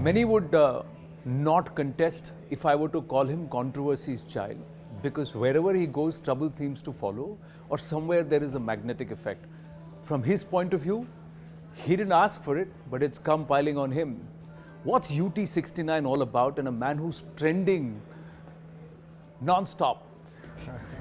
Many would not contest if I were to call him controversy's child, because wherever he goes, trouble seems to follow, or somewhere there is a magnetic effect. From his point of view, he didn't ask for it, but it's come piling on him. What's UT69 all about, and a man who's trending non-stop?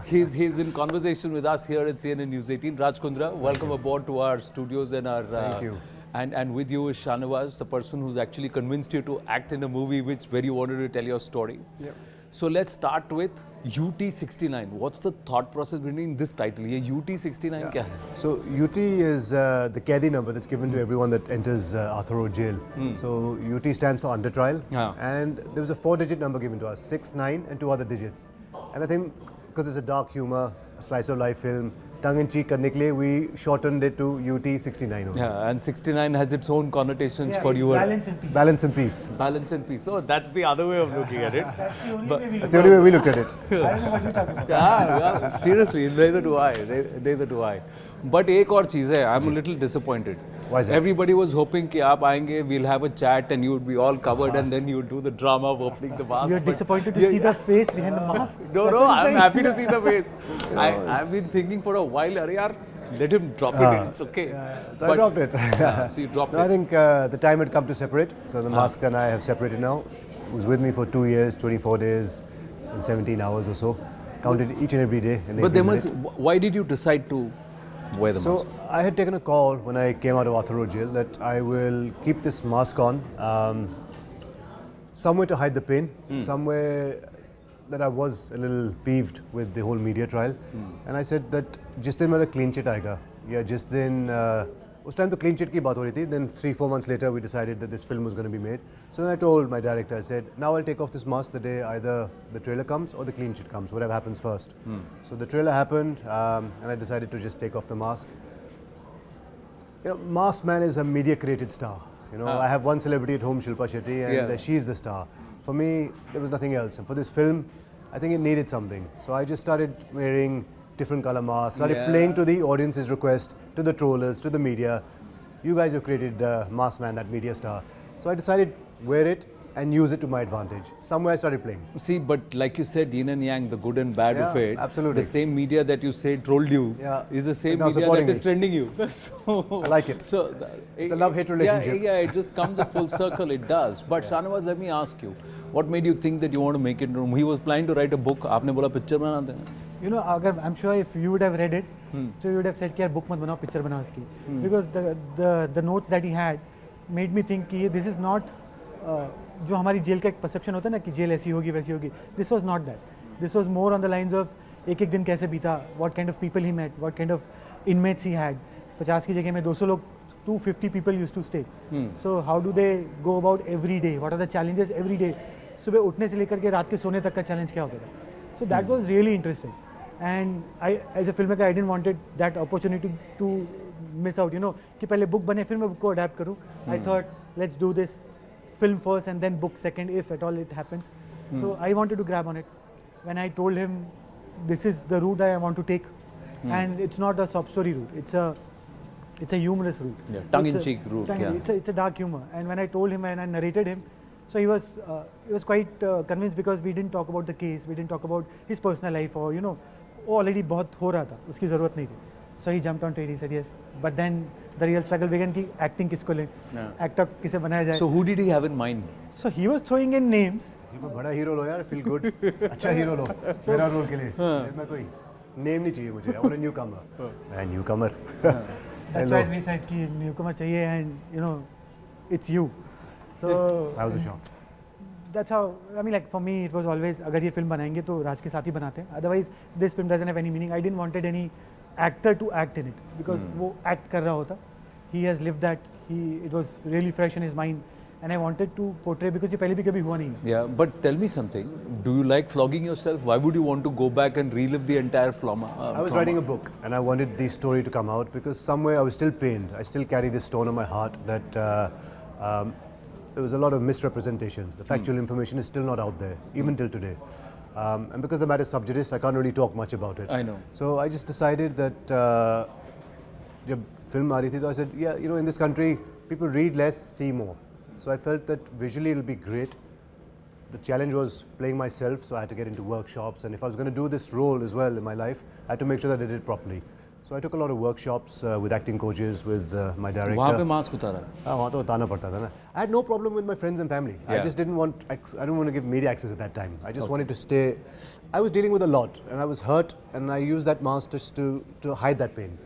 He's in conversation with us here at CNN News 18. Raj Kundra, welcome aboard to our studios and our... Thank you. And with you is Shanawaz, the person who's actually convinced you to act in a movie where you wanted to tell your story. Yep. So let's start with UT69. What's the thought process behind this title? ये UT69 क्या है? So UT is the Kaidi number that's given to everyone that enters Arthur Road jail. So UT stands for under trial, and there was a 4-digit number given to us, 6, 9, and 2 other digits. And I think because it's a dark humor, a slice of life film, tongue-in-cheek करने के लिए, we shortened it to UT69. Yeah, and 69 has its own connotations for you. Balance and peace. Balance and peace. Balance and peace. So that's the other way of looking at it. That's the only way we looked at it. I don't know what you're talking about. Yeah, seriously, neither do I. Neither do I. But एक और चीज़ है, I'm a little disappointed. Why is that? Everybody was hoping कि आप आएंगे, we'll have a chat and you would be all covered and then you would do the drama of opening the mask. You're disappointed to see the face behind the mask? No, I'm happy to see the face. I've been thinking for a while, अरे यार, let him drop it in, it's okay. So I dropped it. So you dropped I it. think the time had come to separate. So the mask and I have separated now. It was with me for 2 years, 24 days, and 17 hours or so. Counted each and every day. And But every there must, minute. why did you decide to wear the mask? So I had taken a call when I came out of Arthur Road jail that I will keep this mask on, somewhere to hide the pain, somewhere that I was a little peeved with the whole media trial. And I said that जिस दिन मेरा clean sheet आएगा, या जिस दिन उस time तो clean sheet की बात हो रही थी. Then 3-4 months later, we decided that this film was going to be made. So then I told my director, I said, now I'll take off this mask the day either the trailer comes or the clean sheet comes, whatever happens first. So the trailer happened, and I decided to just take off the mask. You know, Masked Man is a media-created star. You know, I have one celebrity at home, Shilpa Shetty, and she's the star. For me, there was nothing else. And for this film, I think it needed something. So I just started wearing different color masks, started playing to the audience's request, to the trollers, to the media. You guys have created Masked Man, that media star. So I decided wear it and use it to my advantage. Somewhere I started playing. See, but like you said, yin and yang, the good and bad of it. Absolutely. The same media that you say trolled you is the same media that is trending you. So, I like it. So it's a love-hate relationship. Yeah, it just comes a full circle. It does. But Shanawaz, let me ask you, what made you think that you want to make it? He was planning to write a book. आपने बोला picture बनाते हैं. You know, I'm sure if you would have read it, so you would have said कि यार book मत बनाओ, picture बनाओ इसकी. Because the notes that he had made me think कि this is not जो हमारी जेल का एक परसेप्शन होता है ना कि जेल ऐसी होगी वैसी होगी. This was not that. This was more on the lines of एक दिन कैसे बीता, what kind of people he met, what kind of inmates he had. 50 की जगह में 200 लोग, 250 people used to stay. So how do they go about every day? What are the challenges every day? सुबह उठने से लेकर के रात के सोने तक का चैलेंज क्या होता था. So that was really interesting. And I, as a filmmaker, I didn't wanted that opportunity to miss out. You know, कि पहले book बने फिर मैं book को adapt करूँ. I thought let's do this film first and then book second if at all it happens. So I wanted to grab on it. When I told him this is the route I want to take, and it's not a sob story route. It's a humorous route. Yeah, tongue-in-cheek route. It's a dark humor. And when I told him and I narrated him, so he was quite convinced because we didn't talk about the case, we didn't talk about his personal life or you know, वो already बहुत हो रहा था, उसकी ज़रूरत नहीं थी. So he jumped onto it. He said yes. But then the real struggle began कि acting किसको ले, actor किसे बनाया जाए. So who did he have in mind? So he was throwing in names. कोई बड़ा हीरो लो यार, feel good. अच्छा हीरो लो मेरा रोल के लिए. मैं कोई name नहीं चाहिए मुझे. I want a newcomer. मैं newcomer. That's why we said कि newcomer चाहिए and you know, it's you. So I was a shock. That's how, I mean, like for me it was always अगर ये film बनाएंगे तो राज के साथ ही बनाते हैं. Otherwise this film doesn't have any meaning. I didn't wanted any actor to act in it because वो act कर रहा होता. He has lived that. It was really fresh in his mind, and I wanted to portray because ये पहले भी कभी हुआ नहीं. Yeah, but tell me something. Do you like flogging yourself? Why would you want to go back and relive the entire trauma? I was writing a book and I wanted the story to come out because somewhere I was still pained. I still carry this stone on my heart that there was a lot of misrepresentation. The factual information is still not out there, even till today. And because the matter is sub judice, I can't really talk much about it. I know. So I just decided that जब film आ रही थी, I said, yeah, you know, in this country, people read less, see more. So I felt that visually it'll be great. The challenge was playing myself, so I had to get into workshops, and if I was going to do this role as well in my life, I had to make sure that I did it properly. So I took a lot of workshops with acting coaches, with my director. वहाँ पे mask उतारा. हाँ, वहाँ तो उतारना पड़ता था ना. I had no problem with my friends and family. I Yeah. just didn't want, I didn't want to give media access at that time. I just wanted to stay. I was dealing with a lot, and I was hurt, and I used that mask just to hide that pain.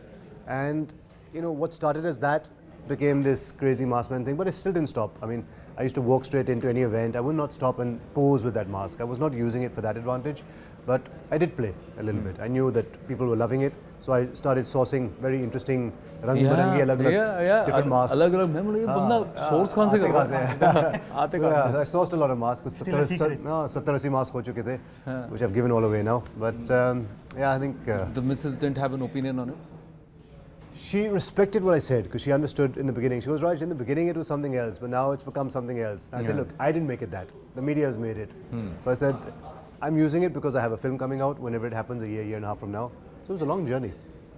And you know what started as that became this crazy mask man thing, but it still didn't stop. I mean, I used to walk straight into any event. I would not stop and pose with that mask. I was not using it for that advantage, but I did play a little bit. I knew that people were loving it, so I started sourcing very interesting rang-birangi, alag-alag different masks. अलग-अलग मैं बोला ये बंदा source कहाँ से कर रहा है? आते कहाँ से? I sourced a lot of masks. Still a secret. 70-80 masks हो चुके थे, which I've given all away now. But yeah, I think The missus didn't have an opinion on it. she respected what I said because she understood in the beginning. She goes, Raj, in the beginning it was something else, but now it's become something else. And I said, look, I didn't make it that. The media has made it. So I said, I'm using it because I have a film coming out whenever it happens, a year and a half from now. So it was a long journey.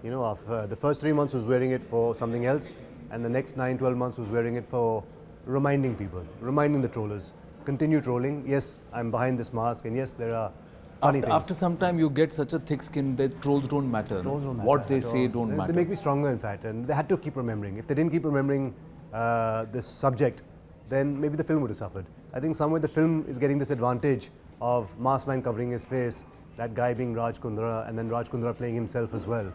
You know, the first 3 months was wearing it for something else, and the next 9-12 months was wearing it for reminding people, reminding the trollers. Continue trolling. Yes, I'm behind this mask, and yes, there are funny things. After some time, you get such a thick skin that trolls don't matter. Trolls don't matter What they at say all. don't matter. They make me stronger, in fact, and they had to keep remembering. If they didn't keep remembering this subject, then maybe the film would have suffered. I think somewhere the film is getting this advantage of Masked Man covering his face, that guy being Raj Kundra, and then Raj Kundra playing himself as well.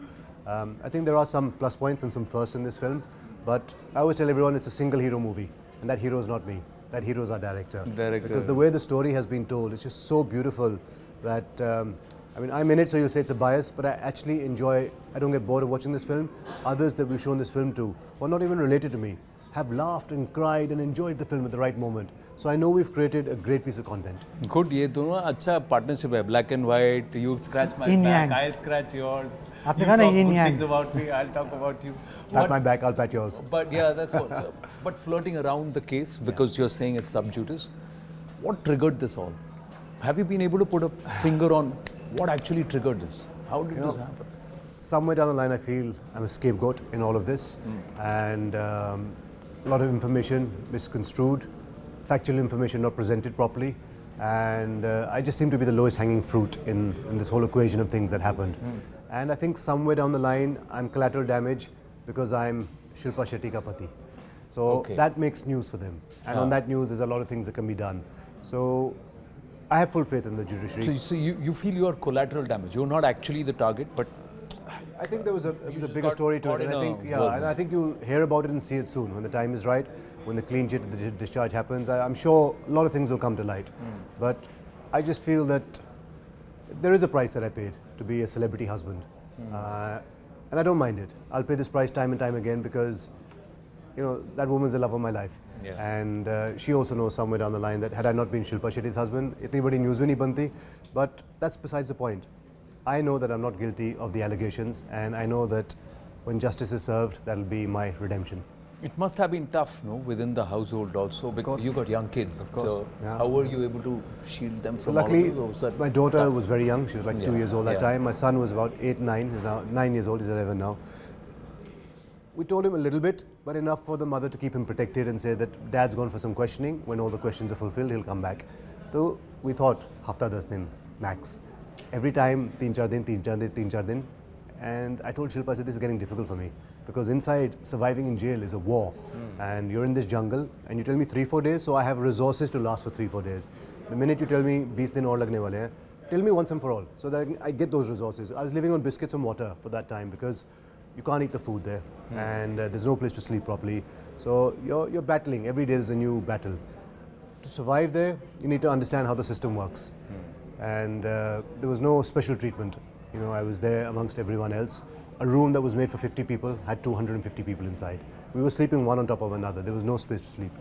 I think there are some plus points and some firsts in this film, but I always tell everyone it's a single hero movie, and that hero is not me. That hero is our director. Because the way the story has been told, it's just so beautiful that, I mean, I'm in it, so you say it's a bias, but I actually enjoy, I don't get bored of watching this film. Others that we've shown this film to, who are not even related to me, have laughed and cried and enjoyed the film at the right moment. So I know we've created a great piece of content. Good, ये दोनों अच्छा partnership है. Black and white. You scratch my Yin back, yang. I'll scratch yours. आपने You कहा ना talk yin good yang. things about me, I'll talk about you. Pat my back, I'll pat yours. But yeah, that's what. But flirting around the case because you're saying it's sub judice. What triggered this all? Have you been able to put a finger on what actually triggered this? How did this happen? Somewhere down the line, I feel I'm a scapegoat in all of this, and a lot of information misconstrued, factual information not presented properly, and I just seem to be the lowest hanging fruit in this whole equation of things that happened. And I think somewhere down the line, I'm collateral damage because I'm Shilpa Shetty ka pati. So that makes news for them, and on that news, there's a lot of things that can be done. So I have full faith in the judiciary. So you feel you are collateral damage. You're not actually the target, but I think there was a just bigger got story to caught it, and in I a think whirlwind. and I think you'll hear about it and see it soon when the time is right, when the clean sheet, the discharge happens. I'm sure a lot of things will come to light, but I just feel that there is a price that I paid to be a celebrity husband, and I don't mind it. I'll pay this price time and time again because, you know, that woman's the love of my life. Yeah. And she also knows somewhere down the line that had I not been Shilpa Shetty's husband, itni badi news bhi nahi banti. But that's besides the point. I know that I'm not guilty of the allegations, and I know that when justice is served, that'll be my redemption. it must have been tough, no, within the household also because course. you got young kids. Of course, So yeah. how were you able to shield them So from all luckily, of this? Or was that my daughter tough? was very young. She was like 2 Yeah, years old that yeah. time. My son was about 8, 9. He's now 9 years old. He's 11 now. We told him a little bit, but enough for the mother to keep him protected and say that dad's gone for some questioning. When all the questions are fulfilled, he'll come back. So we thought, hafta 10 din, max. Every time, 3-4 din, 3-4 din, 3-4 din. And I told Shilpa, I said, this is getting difficult for me. Because inside, surviving in jail is a war. And you're in this jungle, and you tell me 3-4 days, so I have resources to last for 3-4 days. The minute you tell me, 20 din aur lagne wale hain, tell me once and for all, so that I get those resources. I was living on biscuits and water for that time because you can't eat the food there, and there's no place to sleep properly. So you're battling. Every day is a new battle. To survive there, you need to understand how the system works. And there was no special treatment. You know, I was there amongst everyone else. A room that was made for 50 people had 250 people inside. We were sleeping one on top of another. There was no space to sleep.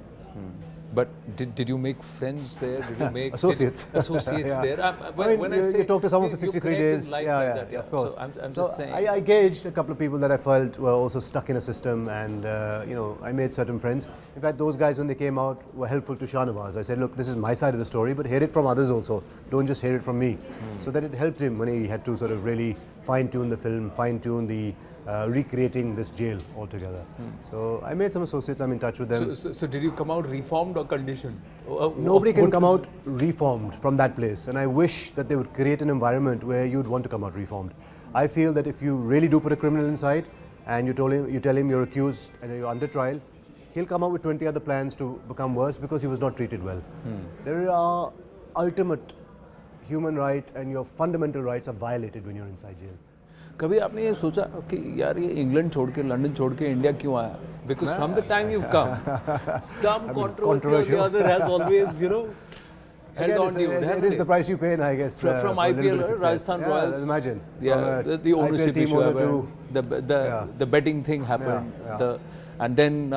But did you make friends there? Did you make Associates. Associates Yeah. there? I mean, you talk to someone for you 63 connect days. in life Yeah, like yeah, that, of course. So I'm So just saying. I gauged a couple of people that I felt were also stuck in a system, and you know, I made certain friends. In fact, those guys, when they came out, were helpful to Shahnawaz. I said, look, this is my side of the story, but hear it from others also. Don't just hear it from me. So that it helped him when he had to sort of really fine-tune the film, fine-tune the recreating this jail altogether. So I made some associates, I'm in touch with them. So did you come out reformed or conditioned? Nobody can come out reformed from that place, and I wish that they would create an environment where you'd want to come out reformed. I feel that if you really do put a criminal inside and you tell him you're accused and you're under trial, he'll come out with 20 other plans to become worse because he was not treated well. There are ultimate human rights and your fundamental rights are violated when you're inside jail. कभी आपने ये सोचा कि यार ये England छोड़ के London छोड़ के इंडिया क्यों आया? Because from the time you've come, some controversy or the other has always, held on to you. It is the price you pay, I guess. From IPL, Rajasthan Royals. Imagine. Yeah, the ownership issue happened. The betting thing happened. And then,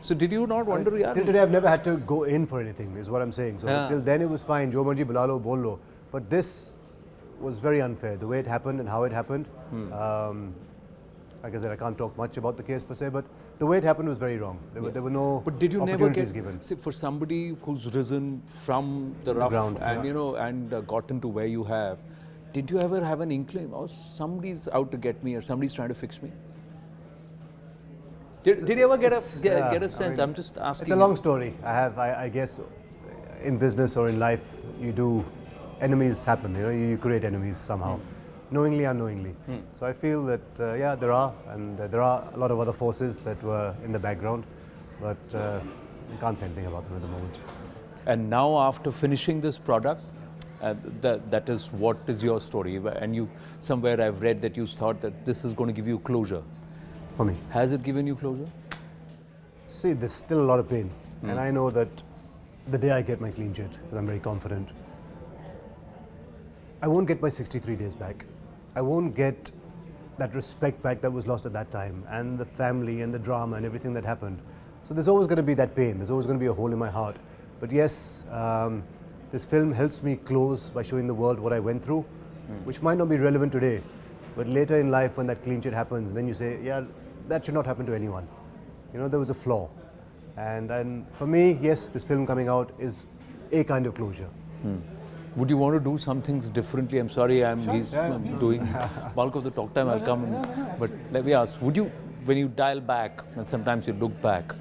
so did you not wonder? Till today, I've never had to go in for anything, is what I'm saying. So till then, it was fine. Jo marji bula lo, bol lo. But this was very unfair, the way it happened and how it happened. Like I said, I can't talk much about the case per se, but the way it happened was very wrong. There were no But did you never get given. See, for somebody who's risen from the rough ground, and and gotten to where you have, did you ever have an inkling? Oh, somebody's out to get me, or somebody's trying to fix me? Did you ever get a sense? I'm just asking. It's a long story. I guess, in business or in life, you do. Enemies happen, you create enemies somehow, knowingly, unknowingly. So I feel that, there are a lot of other forces that were in the background, but I can't say anything about them at the moment. And now after finishing this product, that is what is your story. And somewhere I've read that you thought that this is going to give you closure. For me. Has it given you closure? See, there's still a lot of pain. And I know that the day I get my clean chit, because I'm very confident, I won't get my 63 days back. I won't get that respect back that was lost at that time, and the family and the drama and everything that happened. So there's always going to be that pain. There's always going to be a hole in my heart. But yes, this film helps me close by showing the world what I went through, which might not be relevant today. But later in life, when that clean chit happens, then you say, yeah, that should not happen to anyone. There was a flaw. And for me, yes, this film coming out is a kind of closure. Would you want to do some things differently? I'm sorry, I'm doing bulk of the talk time. I'll come but let me ask, would you, when you dial back, and sometimes you look back,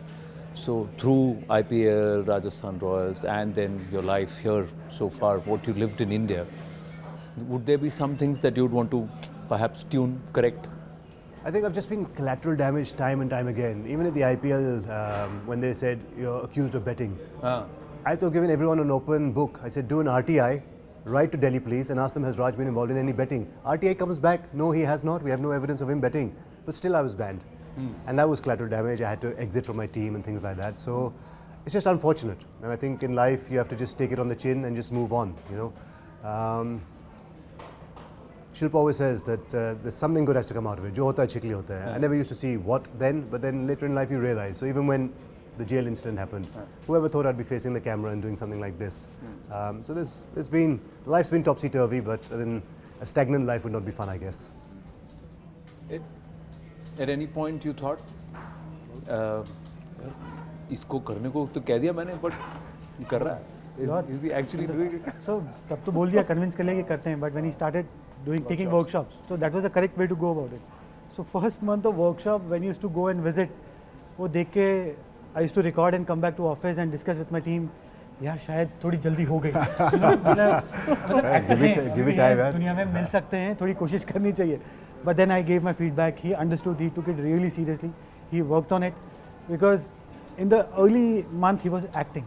so through IPL, Rajasthan Royals, and then your life here so far, what you lived in India, would there be some things that you'd want to perhaps correct? I think I've just been collateral damage time and time again. Even at the IPL, when they said you're accused of betting, I've given everyone an open book. I said, do an RTI, write to Delhi police and ask them, has Raj been involved in any betting? RTI comes back, no, he has not. We have no evidence of him betting. But still I was banned. And that was collateral damage. I had to exit from my team and things like that. So it's just unfortunate. And I think in life you have to just take it on the chin and just move on, Shilpa always says that there's something good has to come out of it. Jo hota hai, chikli hota hai. I never used to see what then, but then later in life you realize. So even when the jail incident happened, whoever thought I'd be facing the camera and doing something like this? So life's been topsy-turvy, but then a stagnant life would not be fun, I guess. At any point you thought, इसको करने को तो कह दिया मैंने, but कर रहा है. Is he actually doing it? So तब तो बोल दिया, convince कर लेके करते हैं. But when he started taking workshops, so that was the correct way to go about it. So first month of workshop, when he used to go and visit, वो देख के I used to record and come back to office and discuss with my team. यार शायद थोड़ी जल्दी हो गई. Give it time, man. दुनिया में मिल सकते हैं, थोड़ी कोशिश करनी चाहिए. But then I gave my feedback. He understood. He took it really seriously. He worked on it because in the early month he was acting.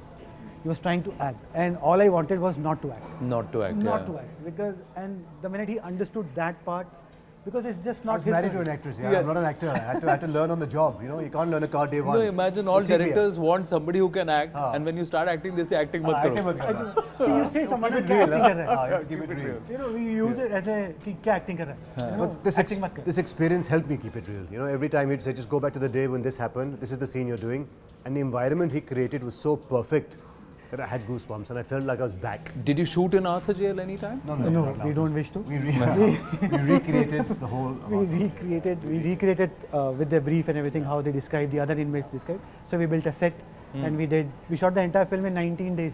He was trying to act, and all I wanted was not to act. Not to act. Not to act, and the minute he understood that part. Because it's just not. I was married to an actress. I'm not an actor. I had to learn on the job. You can't learn a car day one. No, imagine all directors want somebody who can act, and when you start acting, they say acting mat karo. So you say someone keep it real. Keep it real. We use it as a kya acting kar raha hai. But this experience helped me keep it real. Every time he'd say, just go back to the day when this happened. This is the scene you're doing, and the environment he created was so perfect that I had goosebumps and I felt like I was back. Did you shoot in Arthur jail anytime? No, we don't wish to. We recreated the whole. We recreated with the brief and everything how they described, the other inmates described. So we built a set and we shot the entire film in 19 days.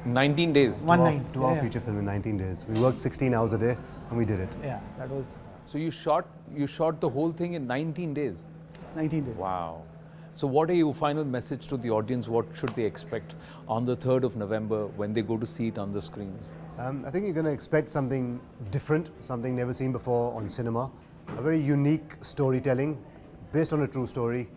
19 days? One night. Two-hour feature film in 19 days. We worked 16 hours a day and we did it. Yeah, that was. So you shot the whole thing in 19 days. 19 days. Wow. So what are your final message to the audience? What should they expect on the 3rd of November when they go to see it on the screens? I think you're going to expect something different, something never seen before on cinema. A very unique storytelling based on a true story.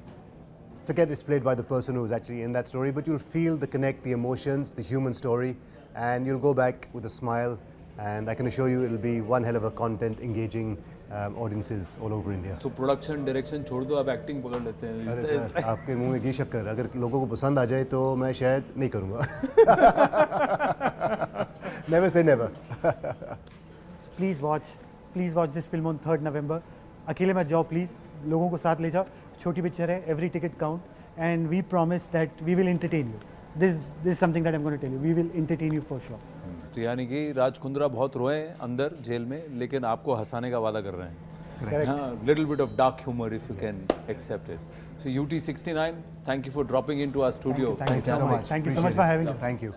Forget it's played by the person who was actually in that story, but you'll feel the connect, the emotions, the human story, and you'll go back with a smile. And I can assure you it'll be one hell of a content engaging audiences all over India. So production, direction छोड़ दो, आप acting पकड़ लेते हैं. अरे sir, आपके मुंह में घी शक्कर, अगर लोगों को पसंद आ जाए तो मैं शायद नहीं करूँगा. Never say never. Please watch this film on 3rd November. अकेले मत जाओ please. लोगों को साथ ले जाओ. छोटी पिक्चर है. Every ticket count. And we promise that we will entertain you. This is something that I'm going to tell you. We will entertain you for sure. तो यानी कि राज कुंद्रा बहुत रोए अंदर जेल में, लेकिन आपको हंसाने का वादा कर रहे हैं. हाँ, little bit of dark humor if you can accept it. So UT69, thank you for dropping into our studio. Thank you so much. Thank you so much for having me. Thank you.